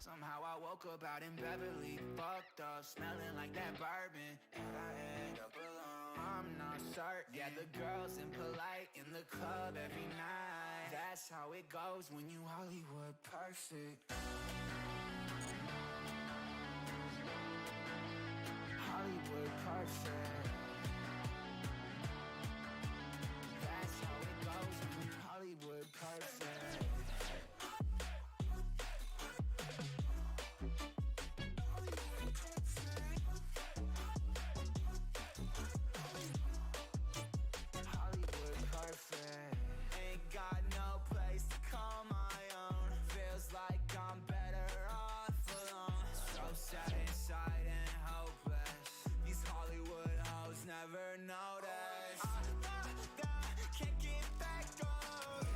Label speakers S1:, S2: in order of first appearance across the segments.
S1: Somehow I woke up out in Beverly, fucked up, smelling like that bourbon. And I end up alone, I'm not certain. Yeah, the girls impolite in the club every night. That's how it goes when you Hollywood perfect. Hollywood perfect. That's how it goes when you Hollywood perfect. Ain't got no place to call my own. Feels like I'm better off alone. So sad inside and hopeless. These Hollywood hoes never notice. Can't get back on.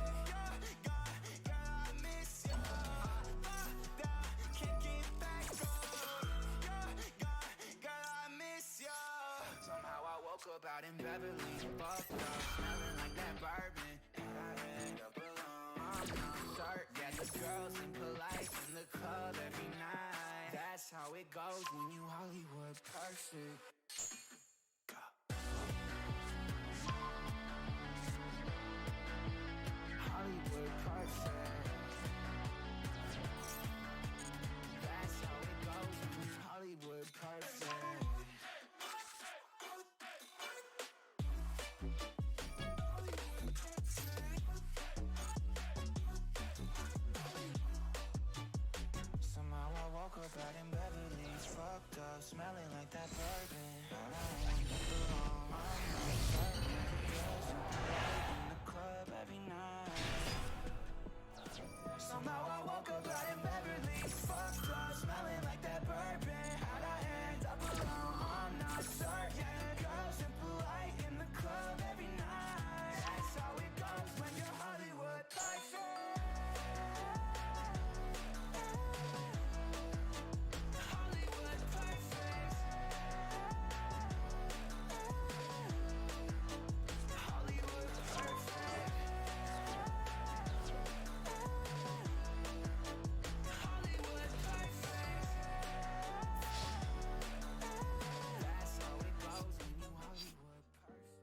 S1: You're gone, girl, I miss you. Can't get back on. You're gone, girl, I miss you. Somehow I woke up out in Beverly, fucked up, smelling like that bourbon. And I end up alone, I'm not certain. Yeah, the girls impolite in the club every night. That's how it goes when you Hollywood perfect. Hollywood perfect. That's how it goes when you Hollywood perfect. Somehow I woke up out in Beverly, fucked up, smelling like that bourbon. And I ain't alone, I'm not certain. Girls in the club every night. Somehow I woke up out in Beverly, fucked up, smelling like that bourbon. How'd I end up alone? I'm not certain. Girls impolite in the club every night. That's how it goes when you're Hollywood perfect. Hollywood perfect. Hollywood perfect. Hollywood perfect. That's how it goes when you Hollywood perfect.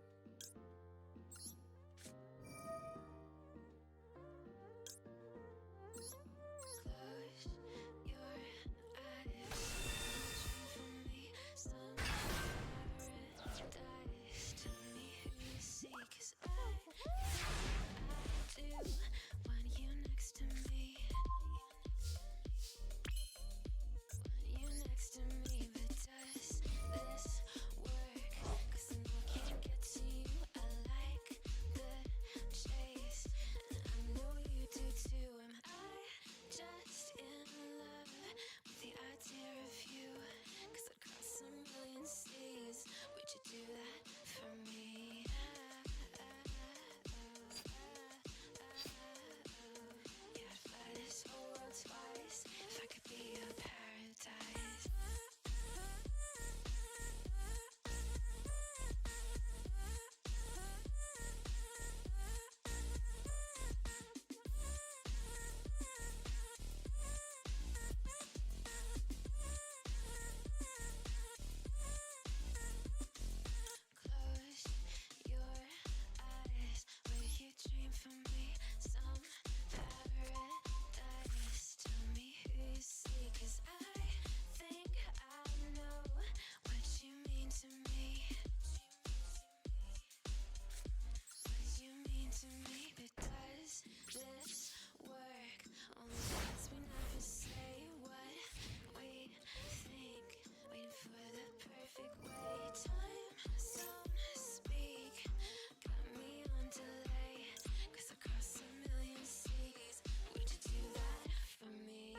S2: Close your eyes, dream for me, some paradise. Tell me who you see, 'cause I do want you next to me. Want you next to me, but does this work? 'Cause I know I can't get to you. I like the chase, and I know you do too. Am I just in love with the idea of you? 'Cause I'd cross a million seas. Would you do that for me? Yeah, I'd fly this whole world twice if I could be your paradise. Close your eyes, will you dream for me? Some paradise. Tell me who you see, 'cause I think I know what you mean to me. What you mean to me, but does this work? Only words we never say what we think. Waiting for the perfect way. Time zone speak. Got me on delay. 'Cause I cross a million seas. Would you do that for me?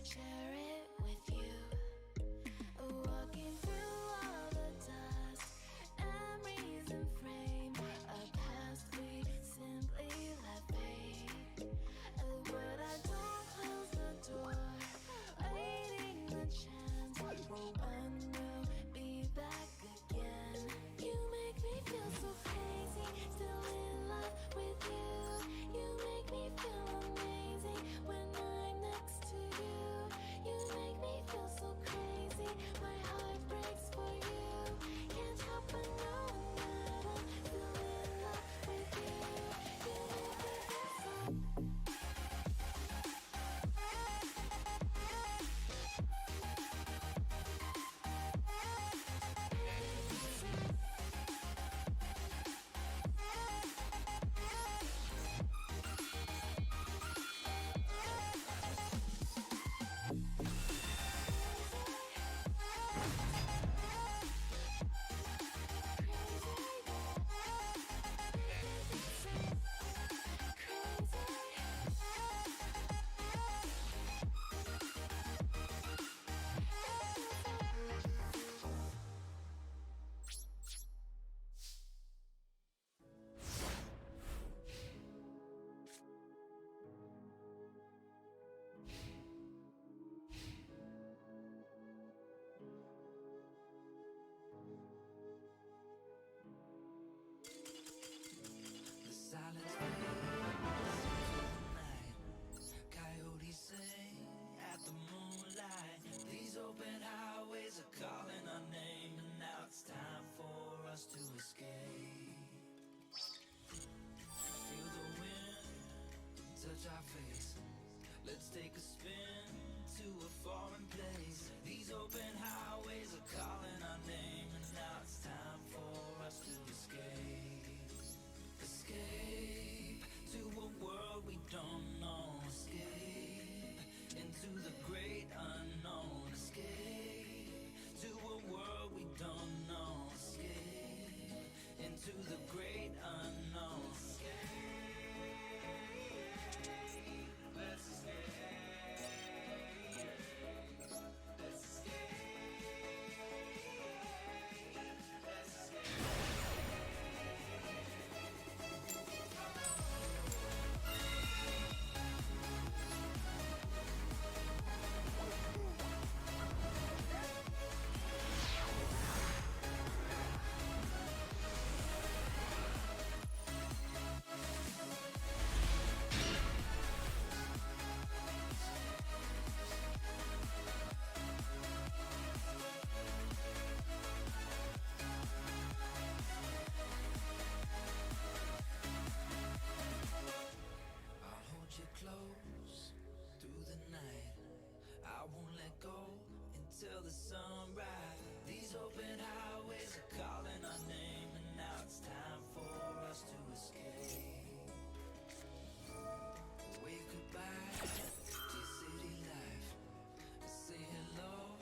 S2: share it with you. Walking through all the dust, memories and frame a past we simply let fade. But I don't close the door, waiting the chance for when we'll be back again. You make me feel so crazy, still in love with you. You make me feel amazing when I'm next to you. You make me feel so crazy, my heart breaks for you. Can't help but knowing that I'm still in love with you. You make me feel so.
S1: The silence fades into the night. Coyotes sing at the moonlight. These open highways are calling our name, and now it's time for us to escape. Feel the wind touch our face. Let's take a spin to a foreign place. These open highways are calling our name, and now it's time for us to escape. Escape to a world we don't know. Escape into the great unknown. Escape to a world we don't know. Escape into the great unknown. Let's escape. Let's escape. Let's escape. I'll hold you close through the night. I won't let go until the sunrise. These open highways are calling our name, and now it's time for us to escape. Wave goodbye to city life. Say hello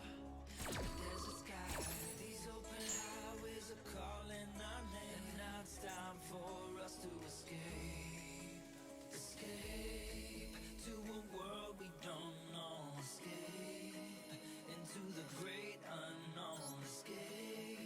S1: to the desert sky. These open highways are calling our name, and now it's time for us to escape. Escape to a world we don't know. Escape into the great unknown. Escape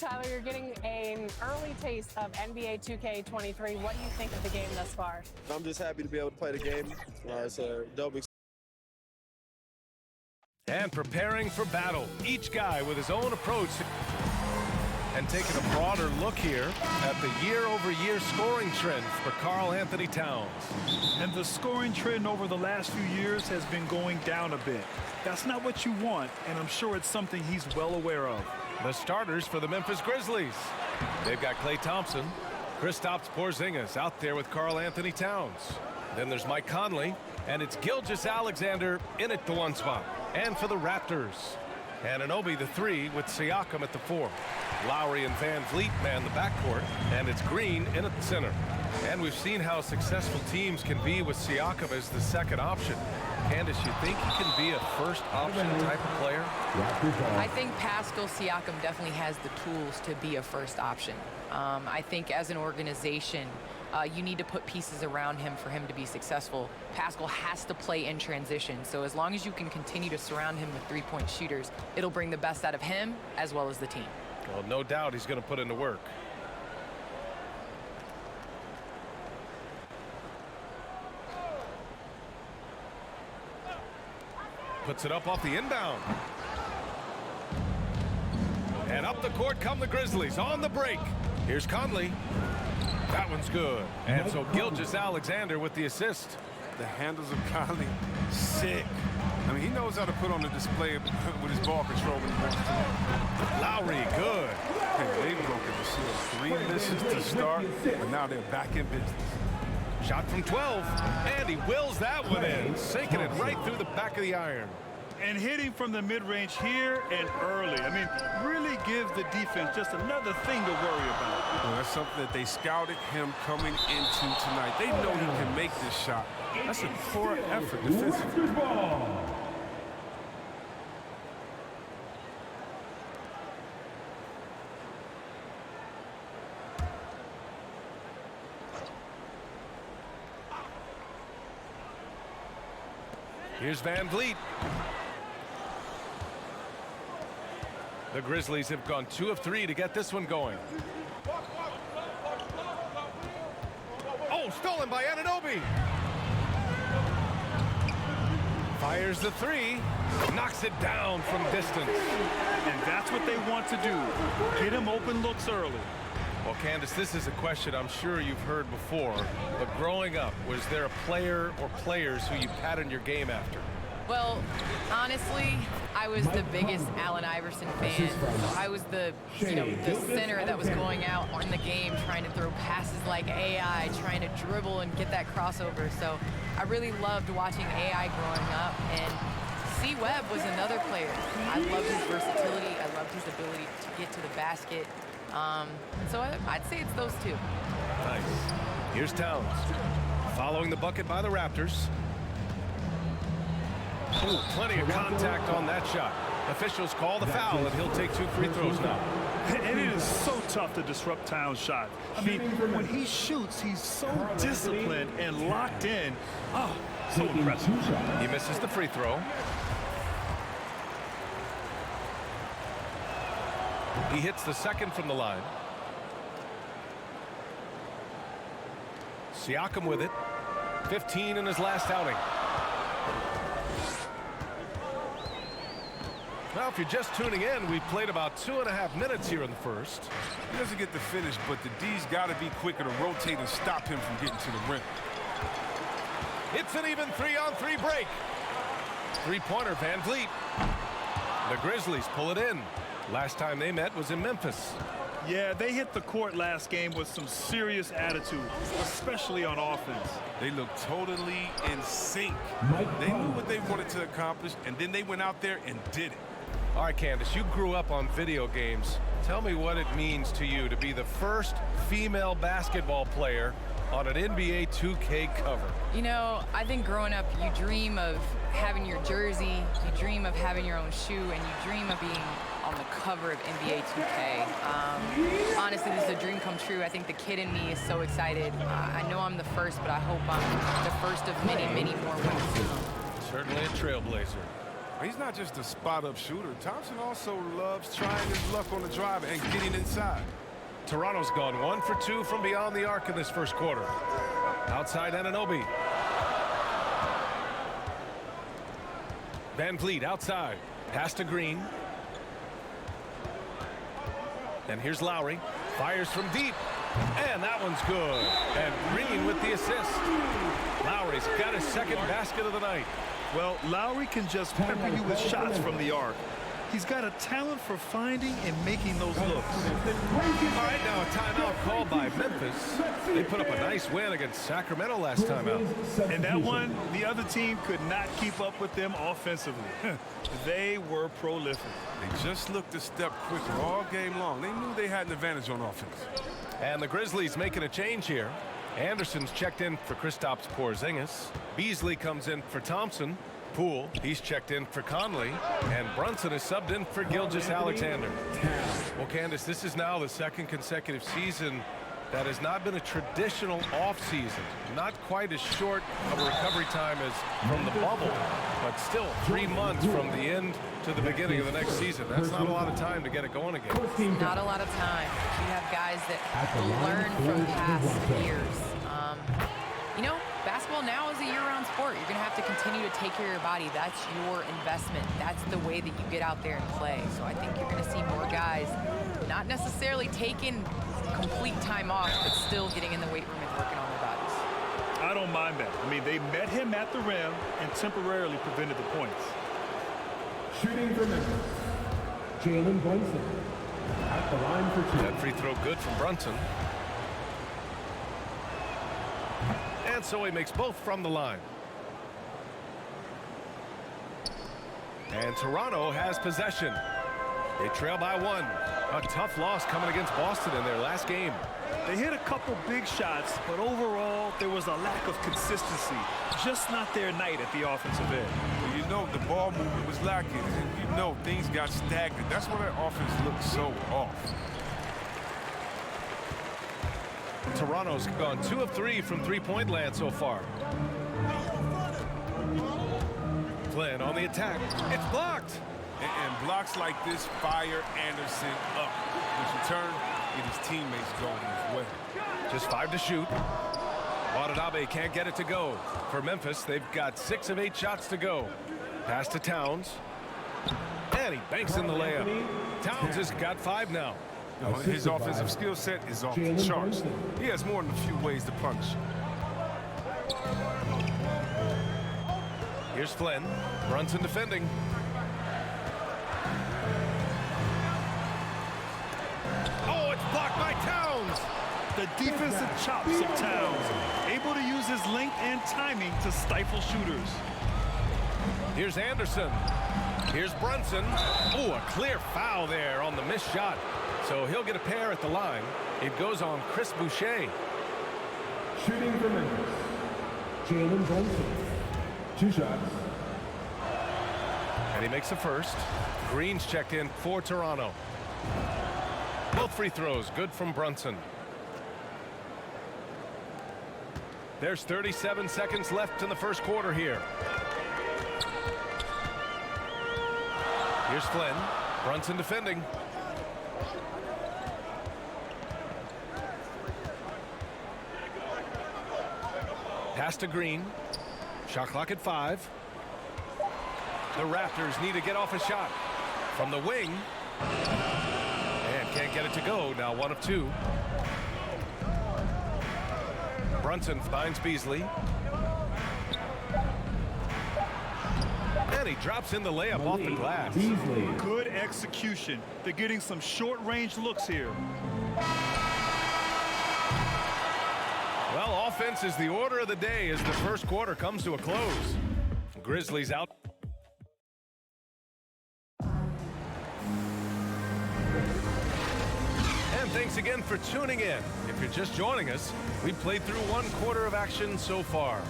S3: Tyler, you're getting an early taste of NBA 2K23. What do you think of the game thus far?
S4: I'm just happy to be able to play the game. It's a dope experience.
S5: And preparing for battle, each guy with his own approach. And taking a broader look here at the year-over-year scoring trend for Karl Anthony Towns.
S6: And the scoring trend over the last few years has been going down a bit. That's not what you want, and I'm sure it's something he's well aware of.
S5: The starters for the Memphis Grizzlies. They've got Klay Thompson, Kristaps Porzingis out there with Karl Anthony Towns. Then there's Mike Conley, and it's Gilgeous-Alexander in at the 1 spot. And for the Raptors, Anunoby the 3 with Siakam at the 4. Lowry and Van Vliet man the backcourt, and it's Green in at the center. And we've seen how successful teams can be with Siakam as the second option. Candace, you think he can be a first option type of player?
S7: I think Pascal Siakam definitely has the tools to be a first option. I think as an organization, you need to put pieces around him for him to be successful. Pascal has to play in transition, so as long as you can continue to surround him with three-point shooters, it'll bring the best out of him as well as the team.
S5: Well, no doubt he's going to put in the work. Puts it up off the inbound. And up the court come the Grizzlies on the break. Here's Conley. That one's good. And so Gilgeous-Alexander with the assist.
S8: The handles of Conley, sick. I mean, he knows how to put on the display with his ball control when he wants to.
S5: Lowry, good.
S8: Hey, they broke the seal. 3 misses to start, and now they're back in business.
S5: Shot from 12, and he wills that one in, sinking it right through the back of the iron.
S6: And hitting from the mid-range here and early. I mean, really gives the defense just another thing to worry about.
S8: Well, that's something that they scouted him coming into tonight. They know he can make this shot. That's a poor effort defensively.
S5: Here's Van Vliet. The Grizzlies have gone 2 of 3 to get this one going. Oh, stolen by Anunoby. Fires the 3, knocks it down from distance.
S6: And that's what they want to do. Get him open looks early.
S5: Well, Candace, this is a question I'm sure you've heard before, but growing up, was there a player or players who you patterned your game after?
S7: Well, honestly, I was the biggest Allen Iverson fan. So I was the center that was going out in the game, trying to throw passes like AI, trying to dribble and get that crossover. So I really loved watching AI growing up, and C. Webb was another player. I loved his versatility. I loved his ability to get to the basket. So I'd say it's those two.
S5: Nice. Here's Towns. Following the bucket by the Raptors. Ooh, plenty of contact on that shot. Officials call the foul, and he'll take 2 free throws now.
S6: And it is so tough to disrupt Towns' shot. I mean, when he shoots, he's so disciplined and locked in. Oh, so impressive.
S5: He misses the free throw. He hits the second from the line. Siakam with it. 15 in his last outing. Well, if you're just tuning in, we've played about 2.5 minutes here in the first.
S8: He doesn't get the finish, but the D's got to be quicker to rotate and stop him from getting to the rim.
S5: It's an even 3-on-3 break. Three-pointer, Van Vliet. The Grizzlies pull it in. Last time they met was in Memphis.
S6: Yeah, they hit the court last game with some serious attitude, especially on offense.
S8: They looked totally in sync. They knew what they wanted to accomplish, and then they went out there and did it.
S5: All right, Candace, you grew up on video games. Tell me what it means to you to be the first female basketball player on an NBA 2K cover.
S7: You know, I think growing up, you dream of having your jersey, you dream of having your own shoe, and you dream of being on the cover of NBA 2K. Honestly, this is a dream come true. I think the kid in me is so excited. I know I'm the first, but I hope I'm the first of many, many more winners.
S5: Certainly a trailblazer.
S8: He's not just a spot-up shooter. Thompson also loves trying his luck on the drive and getting inside.
S5: Toronto's gone 1 for 2 from beyond the arc in this first quarter. Outside Anunoby. Van Vliet outside. Pass to Green. And here's Lowry. Fires from deep. And that one's good. And Green with the assist. Lowry's got his second basket of the night.
S6: Well, Lowry can just pepper you with shots from the arc. He's got a talent for finding and making those looks.
S5: All right, now a timeout called by Memphis. They put up a nice win against Sacramento last time out.
S6: And that one, the other team could not keep up with them offensively. They were prolific.
S8: They just looked a step quicker all game long. They knew they had an advantage on offense.
S5: And the Grizzlies making a change here. Anderson's checked in for Kristaps Porzingis. Beasley comes in for Thompson. Poole, he's checked in for Conley. And Brunson is subbed in for Gilgeous-Alexander. Well, Candace, this is now the second consecutive season that has not been a traditional off-season. Not quite as short of a recovery time as from the bubble, but still 3 months from the end to the beginning of the next season. That's not a lot of time to get it going again.
S7: Not a lot of time. You have guys that will learn from past years. You know, basketball now is a year-round sport. You're going to have to continue to take care of your body. That's your investment. That's the way that you get out there and play. So I think you're going to see more guys not necessarily taking complete time off, but still getting in the weight room and working on their bodies.
S6: I don't mind that. I mean, they met him at the rim and temporarily prevented the points.
S9: Shooting for Memphis, Jalen Brunson at the line for 2.
S5: That free throw good from Brunson. And so he makes both from the line. And Toronto has possession. They trail by 1. A tough loss coming against Boston in their last game.
S6: They hit a couple big shots, but overall, there was a lack of consistency. Just not their night at the offensive end.
S8: Well, you know, the ball movement was lacking, and you know things got stagnant. That's why their offense looked so off.
S5: Toronto's gone 2 of 3 from three-point land so far. Flynn on the attack. It's blocked.
S8: And blocks like this fire Anderson up. Which in turn, get his teammates going as well.
S5: Just 5 to shoot. Watanabe can't get it to go. For Memphis, they've got 6 of 8 shots to go. Pass to Towns. And he banks in the layup. Towns has got 5 now.
S8: His offensive skill set is off the charts. He has more than a few ways to punish.
S5: Here's Flynn. Brunson defending. Oh, it's blocked by Towns.
S6: The defensive chops of Towns, able to use his length and timing to stifle shooters.
S5: Here's Anderson. Here's Brunson. Oh, a clear foul there on the missed shot. So he'll get a pair at the line. It goes on Chris Boucher.
S9: Shooting for Memphis, Jalen Brunson. 2 shots.
S5: And he makes the first. Green's checked in for Toronto. Both free throws good from Brunson. There's 37 seconds left in the first quarter here. Here's Flynn. Brunson defending. Pass to Green. Shot clock at 5. The Raptors need to get off a shot from the wing. And can't get it to go. Now 1 of 2. Brunson finds Beasley. And he drops in the layup off the glass.
S6: Good execution. They're getting some short-range looks here.
S5: Well, offense is the order of the day as the first quarter comes to a close. Grizzlies out. And thanks again for tuning in. If you're just joining us, we played through 1 quarter of action so far.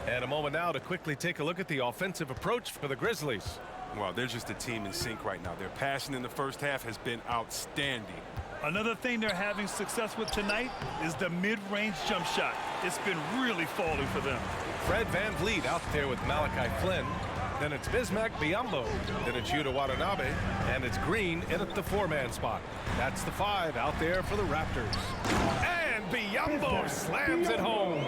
S5: And a moment now to quickly take a look at the offensive approach for the Grizzlies.
S8: Well, they're just a team in sync right now. Their passing in the first half has been outstanding.
S6: Another thing they're having success with tonight is the mid-range jump shot. It's been really falling for them.
S5: Fred VanVleet out there with Malachi Flynn. Then it's Bismack Biyombo. Then it's Yuta Watanabe. And it's Green in at the 4-man spot. That's the 5 out there for the Raptors. And Biyombo slams it home.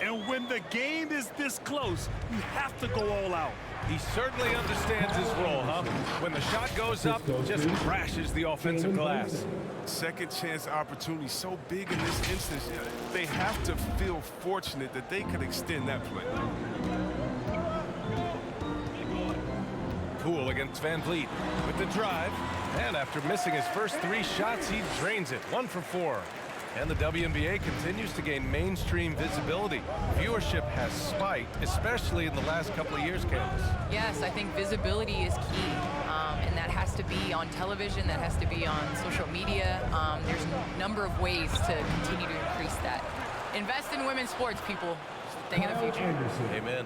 S6: And when the game is this close, you have to go all out.
S5: He certainly understands his role, huh? When the shot goes up, just crashes the offensive glass.
S8: Second chance opportunity so big in this instance. They have to feel fortunate that they could extend that play.
S5: Poole against Van Vliet with the drive. And after missing his first 3 shots, he drains it. 1 for 4. And the WNBA continues to gain mainstream visibility. Viewership has spiked, especially in the last couple of years, Candace.
S7: Yes, I think visibility is key. And that has to be on television, that has to be on social media. There's a number of ways to continue to increase that. Invest in women's sports, people. Think of the future.
S5: Amen.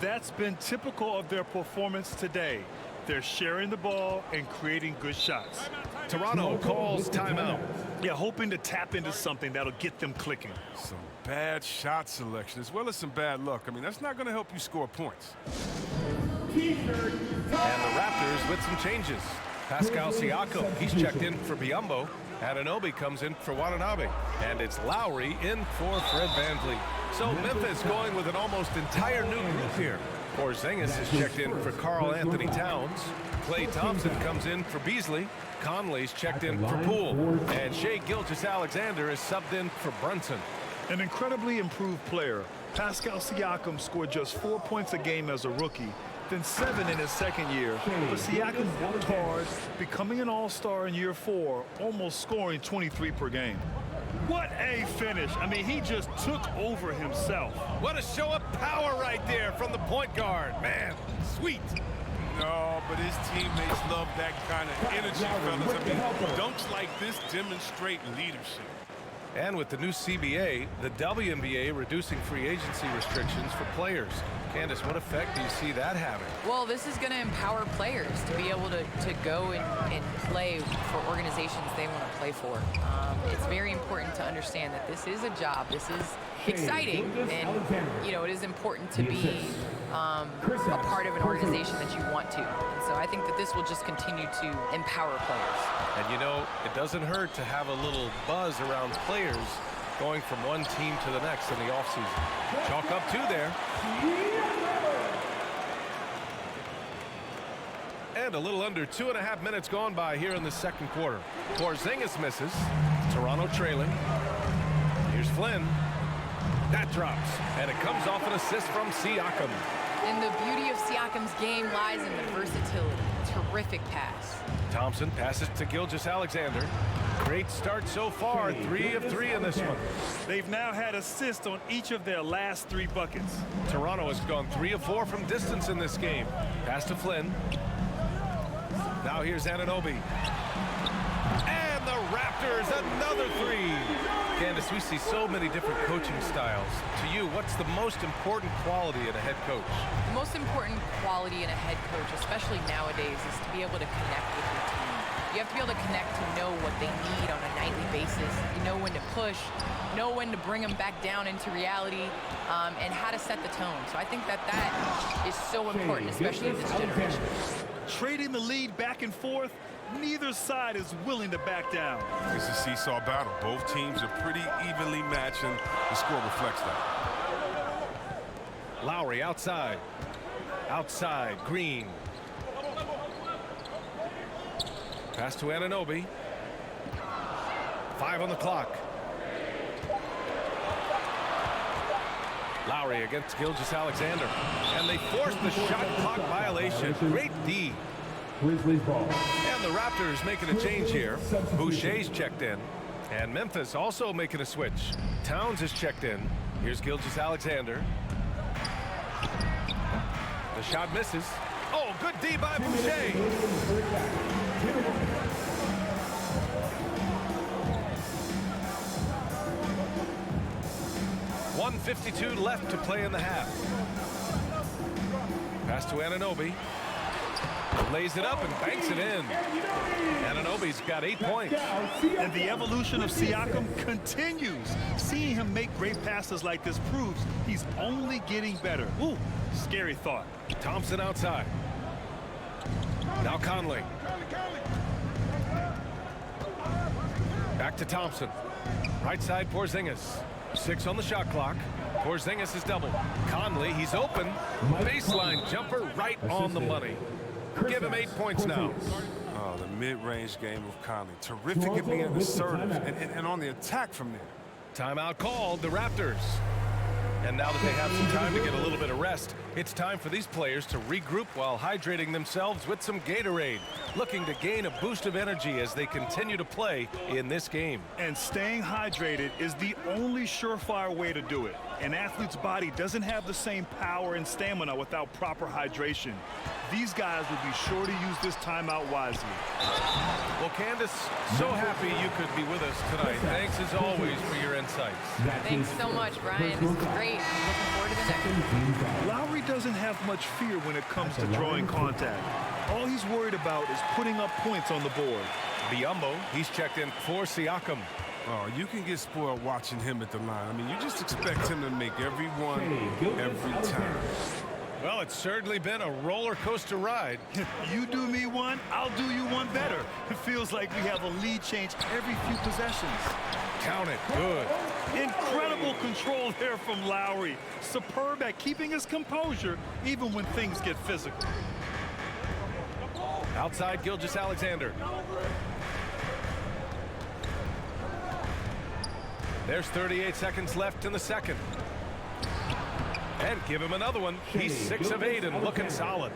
S6: That's been typical of their performance today. They're sharing the ball and creating good shots.
S5: Toronto calls timeout.
S6: Yeah, hoping to tap into something that'll get them clicking.
S8: Some bad shot selection as well as some bad luck. I mean, that's not going to help you score points.
S5: And the Raptors with some changes. Pascal Siakam, he's checked in for Biyombo. Anunoby comes in for Watanabe. And it's Lowry in for Fred VanVleet. So Memphis going with an almost entire new group here. Porzingis is checked in for Karl Anthony Towns. Klay Thompson comes in for Beasley. Conley's checked in for Poole. And Shai Gilgeous-Alexander is subbed in for Brunson.
S6: An incredibly improved player. Pascal Siakam scored just 4 points a game as a rookie, then 7 in his second year. But Siakam worked hard, becoming an all-star in year 4, almost scoring 23 per game. What a finish. I mean, he just took over himself.
S5: What a show of power right there from the point guard. Man, sweet.
S8: No, but his teammates love that kind of energy, fellas. I mean, dunks like this demonstrate leadership.
S5: And with the new CBA, the WNBA reducing free agency restrictions for players. Candace, what effect do you see that having?
S7: Well, this is going to empower players to be able to go and play for organizations they want to play for. It's very important to understand that this is a job. This is exciting, and you know, it is important to be a part of an organization that you want to. And so I think that this will just continue to empower players.
S5: And you know, it doesn't hurt to have a little buzz around players going from one team to the next in the offseason. Chalk up 2 there. And a little under 2.5 minutes gone by here in the second quarter. Porzingis misses. Toronto trailing. Here's Flynn. That drops. And it comes off an assist from Siakam.
S7: And the beauty of Siakam's game lies in the versatility. Terrific pass.
S5: Thompson passes to Gilgeous-Alexander. Great start so far. 3 of 3 in this one.
S6: They've now had assists on each of their last 3 buckets.
S5: Toronto has gone 3 of 4 from distance in this game. Pass to Flynn. Now here's Anunoby. And the Raptors, another 3. Candace, we see so many different coaching styles. To you, what's the most important quality in a head coach?
S7: The most important quality in a head coach, especially nowadays, is to be able to connect with your team. You have to be able to connect to know what they need on a nightly basis. You know when to push, know when to bring them back down into reality, and how to set the tone. So I think that is so important, especially in this generation.
S6: Trading the lead back and forth, neither side is willing to back down.
S8: It's a seesaw battle. Both teams are pretty evenly matched, and the score reflects that.
S5: Lowry outside. Outside, Green. Pass to Anunoby. 5 on the clock. Lowry against Gilgeous-Alexander. And they force the shot clock violation. Great D.
S9: Grizzlies ball.
S5: And the Raptors making a change here. Boucher's checked in. And Memphis also making a switch. Towns is checked in. Here's Gilgeous-Alexander. The shot misses. Oh, good D by Boucher. 1:52 left to play in the half. Pass to Anunoby. Lays it up and banks it in. Anunoby's got 8 points.
S6: And the evolution of Siakam continues. seeing him make great passes like this proves he's only getting better. Ooh, scary thought.
S5: Thompson outside. Now Conley. Back to Thompson. Right side, Porzingis. 6 on the shot clock. Porzingis is doubled. Conley, he's open. Baseline jumper right on the money. Give him 8 points now.
S8: Oh, the mid-range game of Conley. Terrific at being assertive and on the attack from there.
S5: Timeout called, the Raptors. And now that they have some time to get a little bit of rest, it's time for these players to regroup while hydrating themselves with some Gatorade, looking to gain a boost of energy as they continue to play in this game.
S6: And staying hydrated is the only surefire way to do it. An athlete's body doesn't have the same power and stamina without proper hydration. These guys will be sure to use this timeout wisely.
S5: Well, Candace, so happy you could be with us tonight. Thanks as always for your insights.
S7: Thanks so much, Brian. This is great. I'm looking forward to the next.
S6: Lowry doesn't have much fear when it comes to drawing contact. All he's worried about is putting up points on the board.
S5: Biyombo, he's checked in for Siakam.
S8: Oh, you can get spoiled watching him at the line. I mean, you just expect him to make every one, every time.
S5: Well, it's certainly been a roller coaster ride.
S6: You do me one, I'll do you one better. It feels like we have a lead change every few possessions.
S5: Count it. Good.
S6: Incredible control there from Lowry. Superb at keeping his composure even when things get physical.
S5: Outside Gilgeous-Alexander. There's 38 seconds left in the second. And give him another one. He's 6 of 8 and looking solid.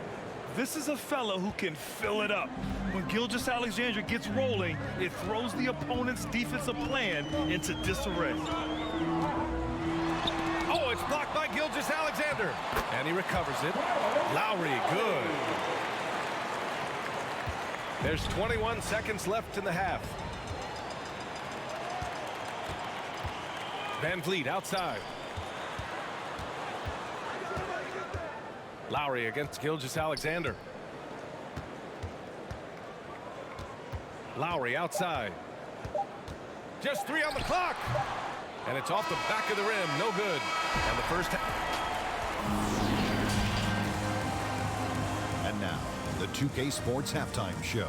S6: This is a fella who can fill it up. When Gilgeous-Alexander gets rolling, it throws the opponent's defensive plan into disarray.
S5: Oh, it's blocked by Gilgeous-Alexander. And he recovers it. Lowry, good. There's 21 seconds left in the half. Van Vliet outside. Lowry against Gilgeous-Alexander. Lowry outside. Just 3 on the clock. And it's off the back of the rim. No good. And the first
S10: And now, the 2K Sports Halftime Show.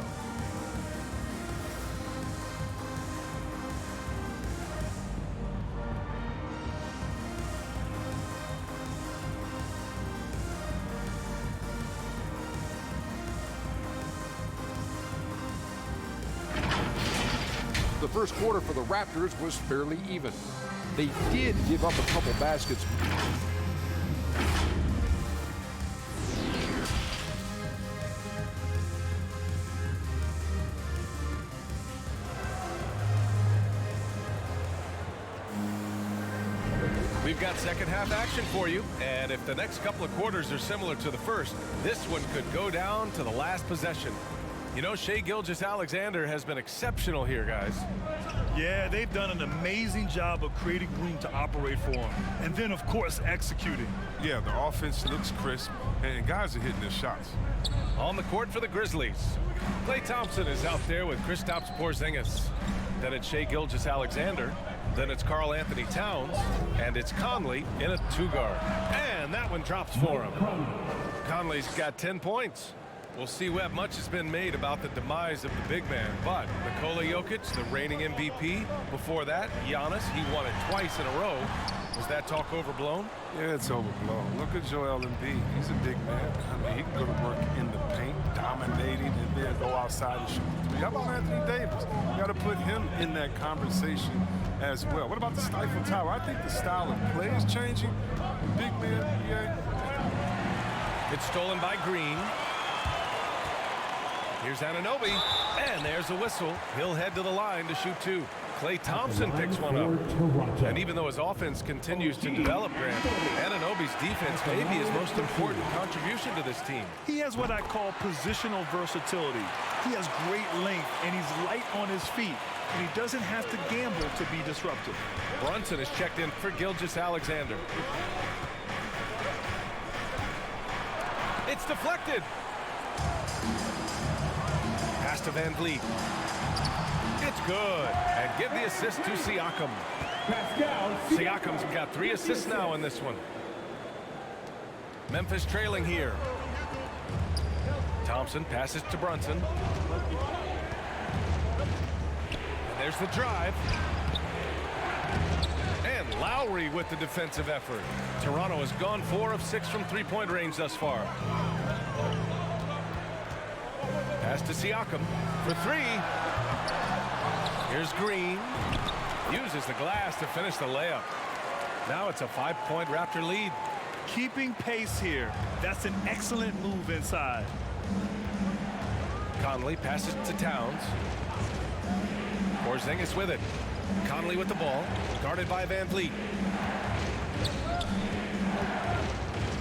S11: The first quarter for the Raptors was fairly even. They did give up a couple baskets.
S5: We've got second half action for you, and if the next couple of quarters are similar to the first, this one could go down to the last possession. You know, Shai Gilgeous-Alexander has been exceptional here, guys.
S6: Yeah, they've done an amazing job of creating room to operate for him. And then, of course, executing.
S8: Yeah, the offense looks crisp, and guys are hitting their shots.
S5: On the court for the Grizzlies, Klay Thompson is out there with Kristaps Porzingis. Then it's Shai Gilgeous-Alexander. Then it's Karl Anthony Towns. And it's Conley in a 2-guard. And that one drops for him. Conley's got 10 points. We'll see what much has been made about the demise of the big man, but Nikola Jokic, the reigning MVP, before that, Giannis, he won it twice in a row. Was that talk overblown?
S8: Yeah, it's overblown. Look at Joel Embiid. He's a big man. I mean, he can go to work in the paint, dominating, and then go outside and shoot the three. How about Anthony Davis? You got to put him in that conversation as well. What about the Stifle Tower? I think the style of play is changing. Big man, yeah.
S5: It's stolen by Green. Here's Anunoby, and there's a whistle. He'll head to the line to shoot 2. Klay Thompson picks one up. And even though his offense continues to develop, Grant, Anunoby's defense may be his most important contribution to this team.
S6: He has what I call positional versatility. He has great length, and he's light on his feet, and he doesn't have to gamble to be disruptive.
S5: Brunson is checked in for Gilgeous-Alexander. It's deflected. Pass to Van Vliet. It's good. And give the assist to Siakam. Siakam's got 3 assists now in this one. Memphis trailing here. Thompson passes to Brunson. And there's the drive. And Lowry with the defensive effort. Toronto has gone 4 of 6 from three-point range thus far. Pass to Siakam for 3. Here's Green. Uses the glass to finish the layup. Now it's a 5-point Raptor lead.
S6: Keeping pace here. That's an excellent move inside.
S5: Conley passes to Towns. Porzingis with it. Conley with the ball. Guarded by Van Vliet.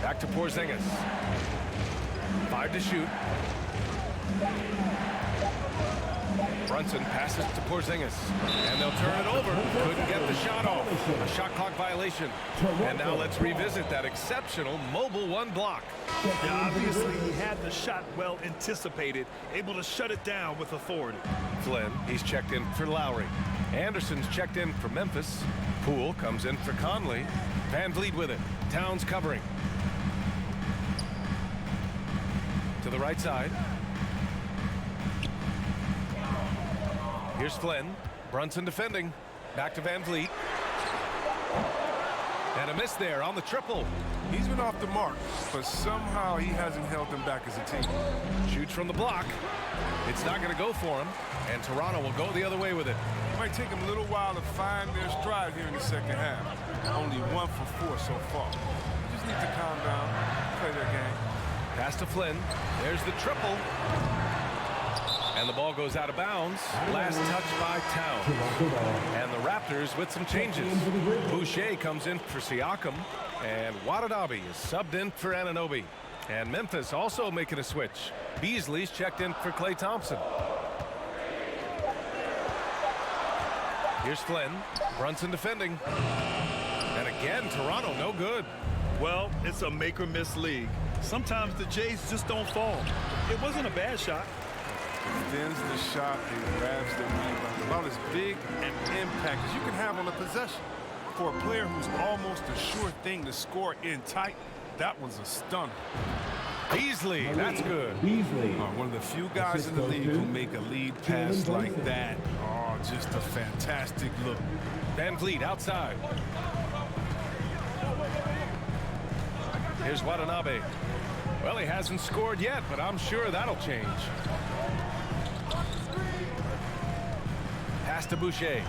S5: Back to Porzingis. 5 to shoot. Brunson passes to Porzingis, and they'll turn it over. Couldn't get the shot off. A shot clock violation. And now let's revisit that exceptional mobile 1 block.
S6: Yeah, obviously he had the shot well anticipated, able to shut it down with authority.
S5: Flynn, he's checked in for Lowry. Anderson's checked in for Memphis. Poole comes in for Conley. Van Vliet with it. Towns covering. To the right side. Here's Flynn. Brunson defending. Back to Van Vliet. And a miss there on the triple.
S8: He's been off the mark, but somehow he hasn't held them back as a team.
S5: Shoots from the block. It's not going to go for him, and Toronto will go the other way with it.
S8: It might take them a little while to find their stride here in the second half. Only 1 for 4 so far. They just need to calm down, play their game.
S5: Pass to Flynn. There's the triple. And the ball goes out of bounds. Last touch by Towns. And the Raptors with some changes. Boucher comes in for Siakam. And Watanabe is subbed in for Anunoby. And Memphis also making a switch. Beasley's checked in for Klay Thompson. Here's Flynn. Brunson defending. And again, Toronto no good.
S6: Well, it's a make-or-miss league. Sometimes the Jays just don't fall. It wasn't a bad shot.
S8: Extends the shot and grabs the rebound. About as big an impact as you can have on a possession. For a player who's almost a sure thing to score in tight, that one's a stunner.
S5: Beasley, that's good.
S9: Beasley.
S8: One of the few guys in the league who make a lead pass like that. Oh, just a fantastic look.
S5: Van Vliet outside. Here's Watanabe. Well, he hasn't scored yet, but I'm sure that'll change. Pass to Boucher.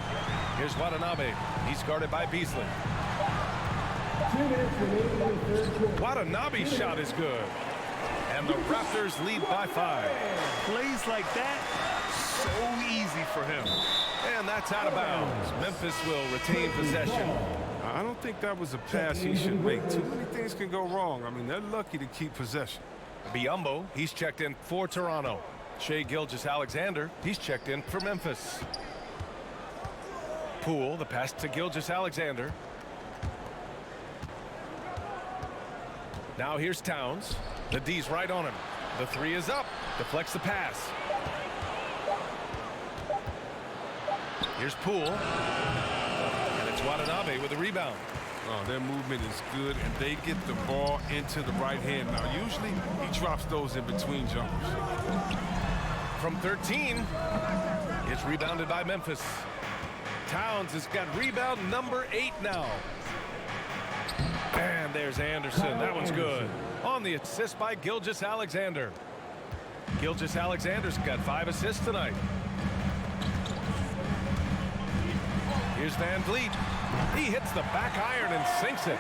S5: Here's Watanabe. He's guarded by Beasley. Watanabe's shot is good. And the Raptors lead by 5.
S6: Plays like that, so easy for him.
S5: And that's out of bounds. Memphis will retain possession.
S8: I don't think that was a pass he should make. Too many things can go wrong. I mean, they're lucky to keep possession.
S5: Biyombo, he's checked in for Toronto. Shai Gilgeous-Alexander, he's checked in for Memphis. Poole, the pass to Gilgeous-Alexander. Now here's Towns. The D's right on him. The 3 is up. Deflects the pass. Here's Poole. And it's Watanabe with the rebound.
S8: Oh, their movement is good, and they get the ball into the right hand. Now, usually he drops those in between jumpers.
S5: From 13, it's rebounded by Memphis. Towns has got rebound number 8 now. And there's Anderson. That one's good. On the assist by Gilgeous-Alexander. Gilgeous-Alexander's got 5 assists tonight. Here's Van Vliet. He hits the back iron and sinks it.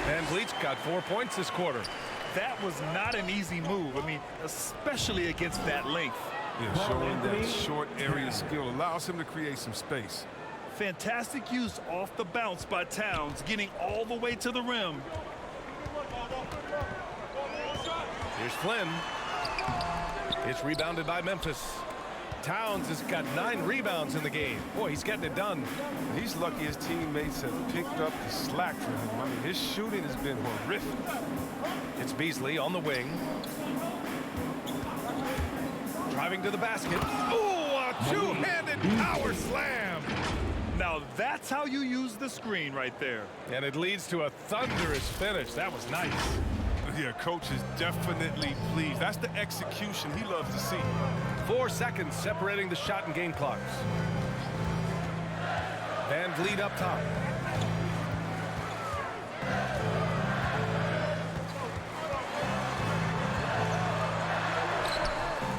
S5: Van Vliet's got 4 points this quarter.
S6: That was not an easy move. I mean, especially against that length.
S8: Yeah, showing that short area skill allows him to create some space.
S6: Fantastic use off the bounce by Towns, getting all the way to the rim.
S5: Here's Flynn. It's rebounded by Memphis. Towns has got 9 rebounds in the game. Boy, he's getting it done.
S8: He's lucky his teammates have picked up the slack for him. I mean, his shooting has been horrific.
S5: It's Beasley on the wing. Driving to the basket. Ooh, a two-handed power slam.
S6: Now that's how you use the screen right there.
S5: And it leads to a thunderous finish. That was nice.
S8: Yeah, coach is definitely pleased. That's the execution he loves to see.
S5: 4 seconds separating the shot and game clocks. Van Vliet up top.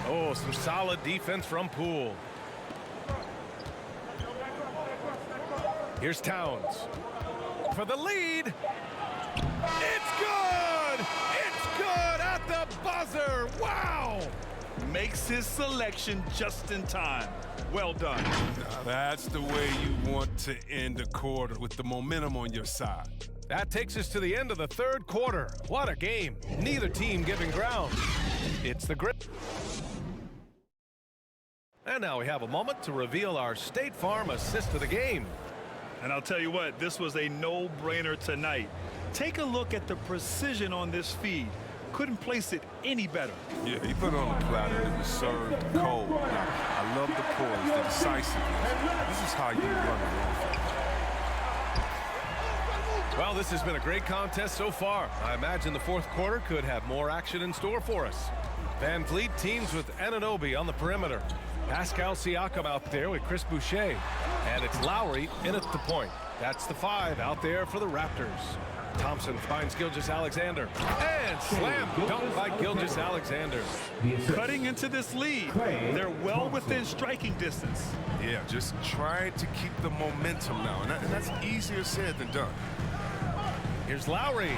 S5: Oh, some solid defense from Poole. Here's Towns for the lead. It's good! It's good at the buzzer! Wow!
S6: Makes his selection just in time. Well done.
S8: Now that's the way you want to end a quarter, with the momentum on your side.
S5: That takes us to the end of the third quarter. What a game. Neither team giving ground. It's the grip. And now we have a moment to reveal our State Farm assist of the game.
S6: And I'll tell you what, this was a no-brainer tonight. Take a look at the precision on this feed. Couldn't place it any better.
S8: Yeah, he put it on the platter and it was served cold. I love the poise, the decisiveness. This is how you run an offense.
S5: Well, this has been a great contest so far. I imagine the fourth quarter could have more action in store for us. Van Vliet teams with Anunoby on the perimeter. Pascal Siakam out there with Chris Boucher. And it's Lowry in at the point. That's the 5 out there for the Raptors. Thompson finds Gilgeous-Alexander. And slam dunk by Gilgeous-Alexander.
S6: Cutting into this lead. They're well within striking distance.
S8: Yeah, just trying to keep the momentum now. And that's easier said than done.
S5: Here's Lowry.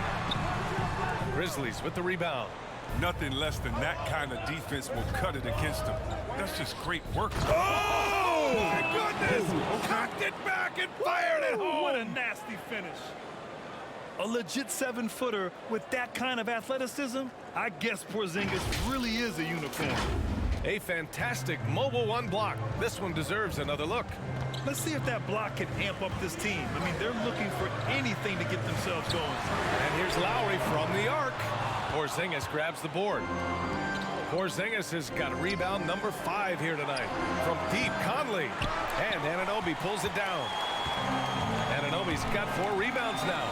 S5: Grizzlies with the rebound.
S8: Nothing less than that kind of defense will cut it against them. That's just great work.
S5: Oh, my goodness! Cocked it back and fired it home.
S6: What a nasty finish. A legit 7-footer with that kind of athleticism, I guess Porzingis really is a unicorn.
S5: A fantastic mobile 1 block. This one deserves another look.
S6: Let's see if that block can amp up this team. I mean, they're looking for anything to get themselves going.
S5: And here's Lowry from the arc. Porzingis grabs the board. Porzingis has got rebound number 5 here tonight. From deep, Conley. And Anunoby pulls it down. Anunoby's got 4 rebounds now.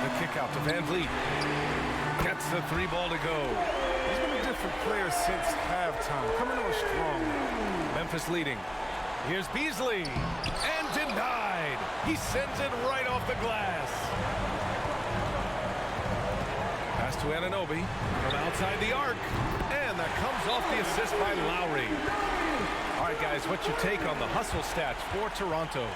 S5: The kick out to Van Vliet. Gets the 3 ball to go.
S8: He's been a different player since halftime. Coming on strong.
S5: Memphis leading. Here's Beasley. And denied. He sends it right off the glass. Pass to Anunoby from outside the arc. And that comes off the assist by Lowry. All right, guys, what's your take on the hustle stats for Toronto?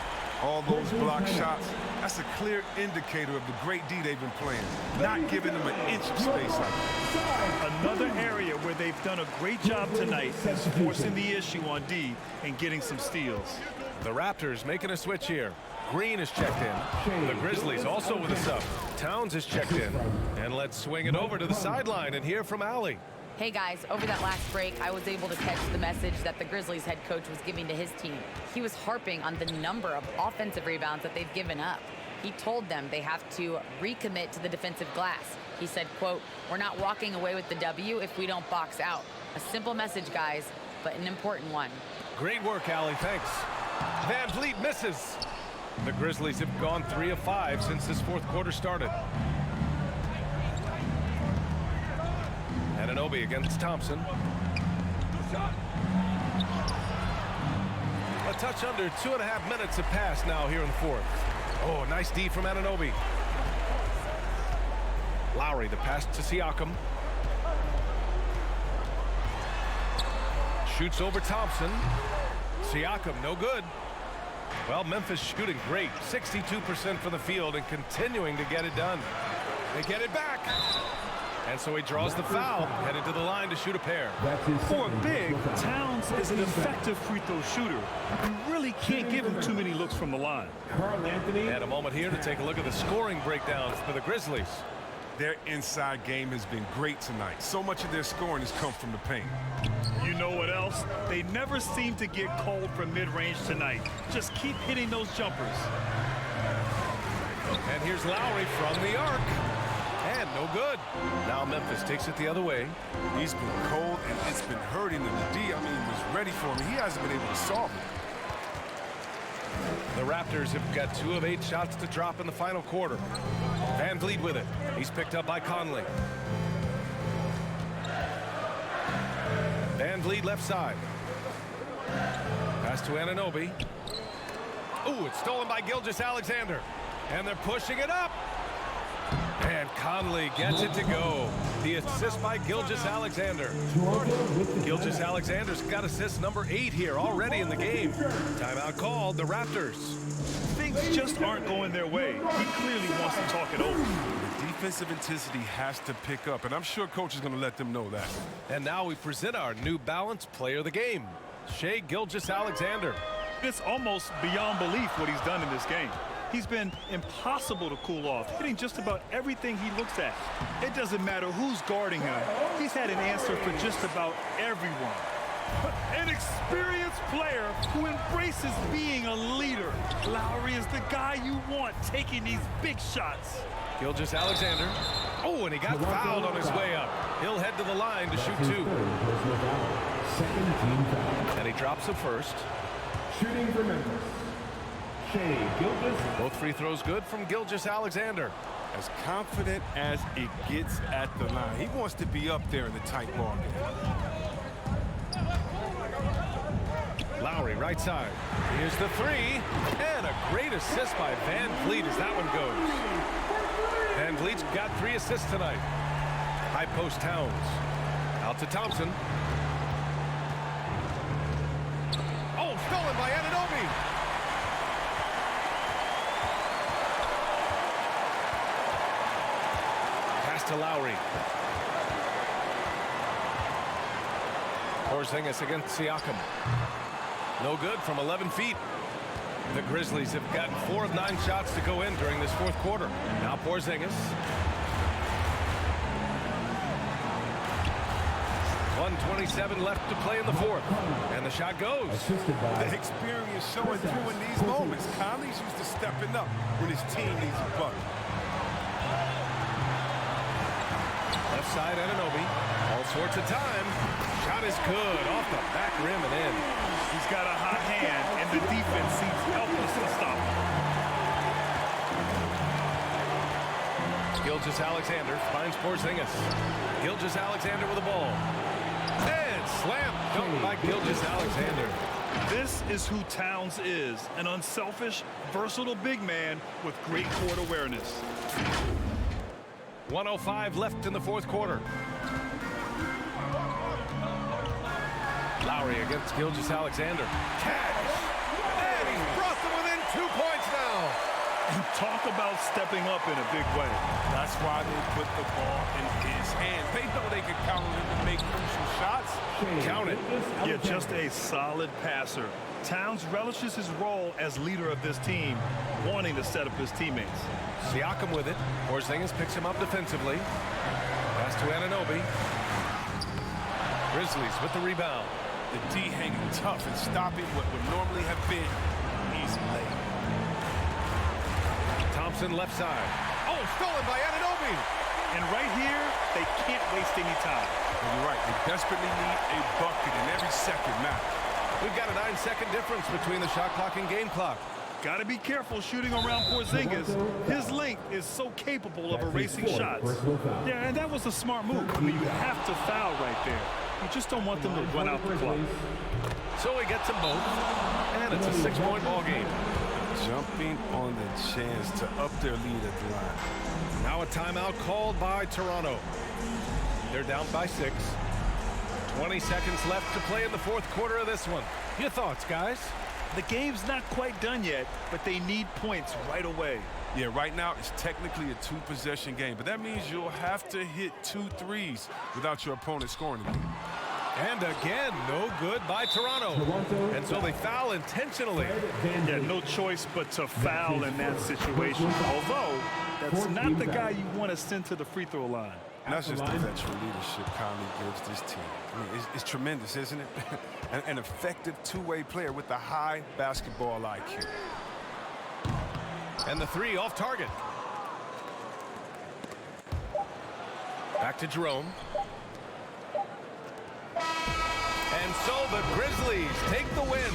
S8: All those block shots, that's a clear indicator of the great D they've been playing. Not giving them an inch of space like that.
S6: Another area where they've done a great job tonight is forcing the issue on D and getting some steals.
S5: The Raptors making a switch here. Green is checked in. The Grizzlies also with a sub. Towns is checked in. And let's swing it over to the sideline and hear from Allie.
S7: Hey guys, over that last break, I was able to catch the message that the Grizzlies head coach was giving to his team. He was harping on the number of offensive rebounds that they've given up. He told them they have to recommit to the defensive glass. He said, quote, "We're not walking away with the W if we don't box out." A simple message, guys, but an important one.
S5: Great work, Allie, thanks. Van Vliet misses. The Grizzlies have gone 3 of 5 since this fourth quarter started. Anunoby against Thompson. A touch under 2.5 minutes have passed now here in the fourth. Oh, nice D from Anunoby. Lowry, the pass to Siakam. Shoots over Thompson. Siakam, no good. Well, Memphis shooting great. 62% from the field and continuing to get it done. They get it back. And so he draws the foul, headed to the line to shoot a pair.
S6: For a big, Towns is an effective free throw shooter. You really can't give him too many looks from the line.
S5: And a moment here to take a look at the scoring breakdown for the Grizzlies.
S8: Their inside game has been great tonight. So much of their scoring has come from the paint.
S6: You know what else? They never seem to get cold from mid-range tonight. Just keep hitting those jumpers.
S5: And here's Lowry from the arc. And no good. Now Memphis takes it the other way.
S8: He's been cold, and it's been hurting him. The D, was ready for him. He hasn't been able to solve it.
S5: The Raptors have got 2 of 8 shots to drop in the final quarter. Van Vliet with it. He's picked up by Conley. Van Vliet left side. Pass to Anunoby. Ooh, it's stolen by Gilgeous-Alexander. And they're pushing it up. And Conley gets it to go. The assist by Gilgeous-Alexander. Gilgeous-Alexander's got assist number 8 here already in the game. Timeout called, the Raptors.
S6: Things just aren't going their way. He clearly wants to talk it over.
S8: The defensive intensity has to pick up, and I'm sure coach is going to let them know that.
S5: And now we present our New Balance player of the game, Shai Gilgeous-Alexander.
S6: It's almost beyond belief what he's done in this game. He's been impossible to cool off, hitting just about everything he looks at. It doesn't matter who's guarding him. He's had an answer for just about everyone. An experienced player who embraces being a leader. Lowry is the guy you want taking these big shots.
S5: Gilgeous-Alexander. Oh, and he got fouled on his way up. He'll head to the line to shoot 2. And he drops the first.
S9: Shooting for Memphis, Shai Gilgeous.
S5: Both free throws good from Gilgeous-Alexander.
S8: As confident as it gets at the line. He wants to be up there in the tight ball game.
S5: Lowry, right side. Here's the 3. And a great assist by Van Vliet as that one goes. Van Vliet's got 3 assists tonight. High post Towns. Out to Thompson. Oh, stolen by Anunoby. Pass to Lowry. Porzingis against Siakam. No good from 11 feet. The Grizzlies have gotten 4 of 9 shots to go in during this 4th quarter. Now Porzingis. 1:27 left to play in the 4th. And the shot goes.
S8: The experience showing through in these moments. Conley's used to stepping up when his team needs a bucket.
S5: Left side, Anunoby. All sorts of time. Shot is good. Off the back rim and in.
S6: He's got a hot hand, and the defense seems helpless to stop him.
S5: Gilgeous-Alexander finds Porzingis. Gilgeous-Alexander with the ball. And slam dunk by Gilgeous-Alexander.
S6: This is who Towns is, an unselfish, versatile big man with great court awareness.
S5: 1:05 left in the 4th quarter. Lowry against Gilgeous-Alexander. Catch! And he's brought them within 2 points now.
S6: And talk about stepping up in a big way.
S8: That's why they put the ball in his hands. They know they can count on him to make crucial shots.
S5: Count it.
S6: Yeah, just a solid passer. Towns relishes his role as leader of this team, wanting to set up his teammates.
S5: Siakam with it. Porzingis picks him up defensively. Pass to Anunoby. Grizzlies with the rebound.
S8: The D hanging tough and stopping what would normally have been easy lay.
S5: Thompson left side. Oh, stolen by Anunoby.
S6: And right here, they can't waste any time.
S8: And you're right. They desperately need a bucket, and every second matters.
S5: We've got a 9-second difference between the shot clock and game clock.
S6: Got to be careful shooting around Porzingis. His length is so capable of erasing shots. Yeah, and that was a smart move. I mean, you have to foul right there. You just don't want them to run out the clock.
S5: So he gets them both, and it's a 6-point ball game.
S8: Jumping on the chance to up their lead at the line.
S5: Now a timeout called by Toronto. They're down by 6. 20 seconds left to play in the 4th quarter of this one. Your thoughts, guys?
S6: The game's not quite done yet, but they need points right away.
S8: Yeah, right now it's technically a 2-possession game, but that means you'll have to hit 2 threes without your opponent scoring again.
S5: And again, no good by Toronto. And so they foul intentionally.
S6: Yeah, no choice but to foul in that situation. Although, that's not the guy you want to send to the free throw line.
S8: And that's just the veteran leadership Conley gives this team. I mean, it's tremendous, isn't it? An effective two-way player with a high basketball IQ.
S5: And the 3 off target. Back to Jerome. And so the Grizzlies take the win.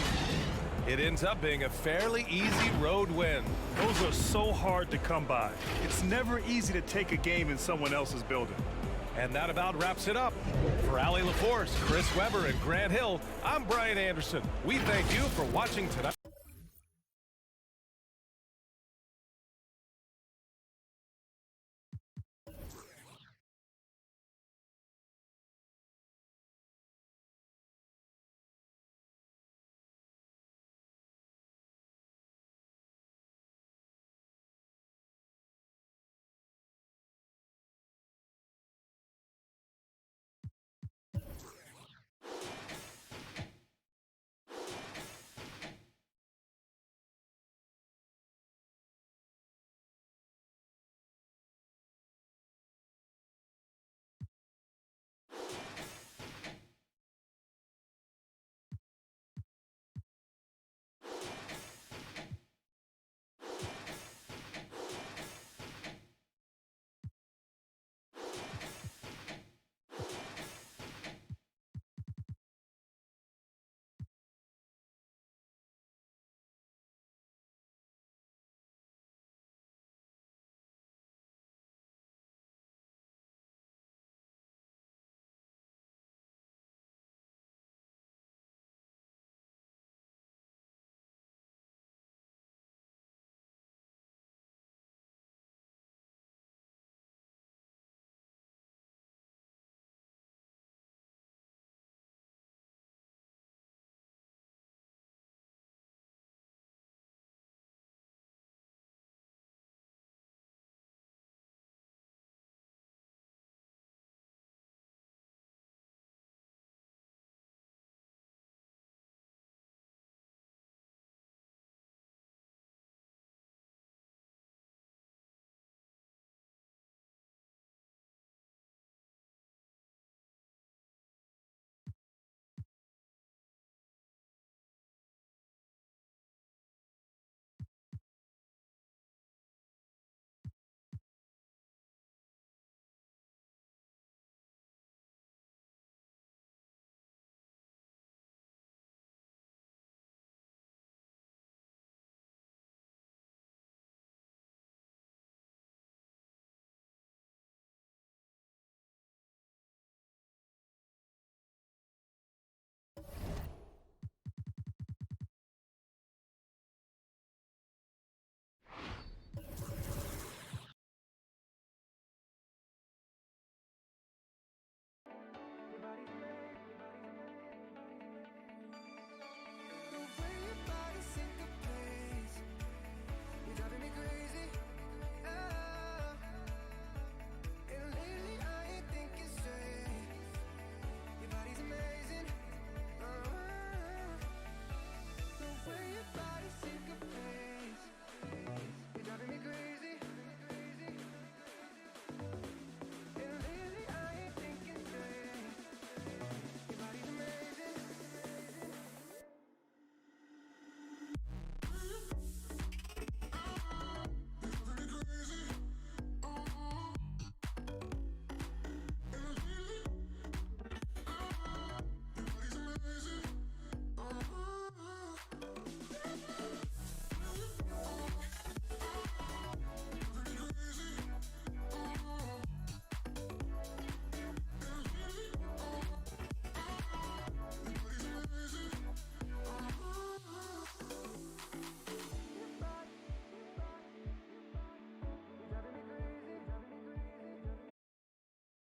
S5: It ends up being a fairly easy road win.
S6: Those are so hard to come by. It's never easy to take a game in someone else's building.
S5: And that about wraps it up. For Allie LaForce, Chris Webber, and Grant Hill, I'm Brian Anderson. We thank you for watching tonight.